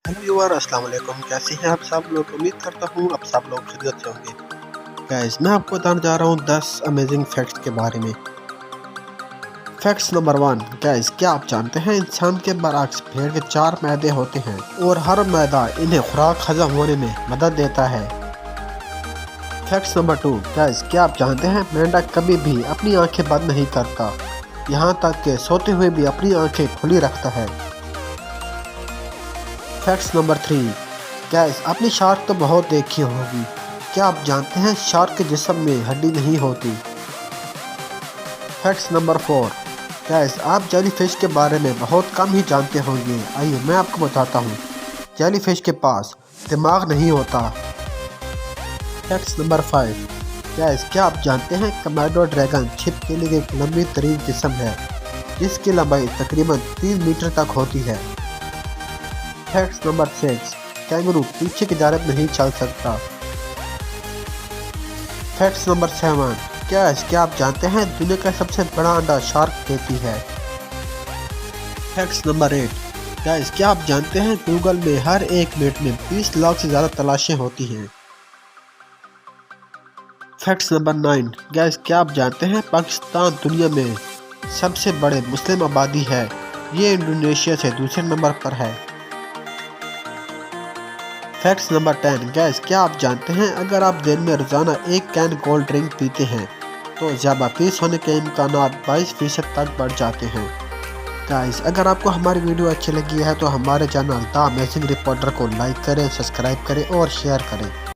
Hello viewer, अस्सलाम वालेकुम। कैसे हैं आप सब लोग? उम्मीद करता हूँ आप सब लोग खैरियत से होंगे। गाइस, मैं आपको बताने जा रहा हूँ 10 अमेजिंग फैक्ट्स के बारे में। Facts number 1। गाइस, क्या आप जानते हैं इंसान के बरअक्स भेड़ के 4 मैदे होते हैं और हर मैदा इन्हें खुराक हजम होने में मदद देता है। Facts number 2। गाइस, क्या आप जानते हैं मेंढक कभी भी अपनी आंखें बंद नहीं करता, यहाँ तक कि सोते हुए भी अपनी आंखें खुली रखता है। Facts number 3। गैस, आपने शार्क तो बहुत देखी होगी। क्या आप जानते हैं शार्क के जिस्म में हड्डी नहीं होती। Facts number 4। गैस, आप जेलीफिश के बारे में बहुत कम ही जानते होंगे। आइए मैं आपको बताता हूँ। जेलीफिश के पास दिमाग नहीं होता। Facts number 5। गैस, क्या आप जानते हैं कमांडो ड्रैगन छिपकली की एक लंबी तरीन जिस्म है जिसकी लंबाई तकरीबन 3 मीटर तक होती है। Facts number 6। कैंगरू पीछे की जानब नहीं चल सकता। Facts number 7। क्या आप जानते हैं दुनिया का सबसे बड़ा अंडा शार्क देती है। Facts number 8। गाइस, क्या आप जानते हैं गूगल में हर एक मिनट में 20 लाख से ज़्यादा तलाशें होती हैं। Facts number 9। गाइस, क्या आप जानते हैं पाकिस्तान दुनिया में सबसे बड़े मुस्लिम आबादी है, ये इंडोनेशिया से दूसरे नंबर पर है। Facts number 10। गैस, क्या आप जानते हैं अगर आप दिन में रोज़ाना एक कैन कोल्ड ड्रिंक पीते हैं तो ज़्यादा होने के इम्कान 22% तक बढ़ जाते हैं। गाइस, अगर आपको हमारी वीडियो अच्छी लगी है तो हमारे चैनल द अमेजिंग रिपोर्टर को लाइक करें, सब्सक्राइब करें और शेयर करें।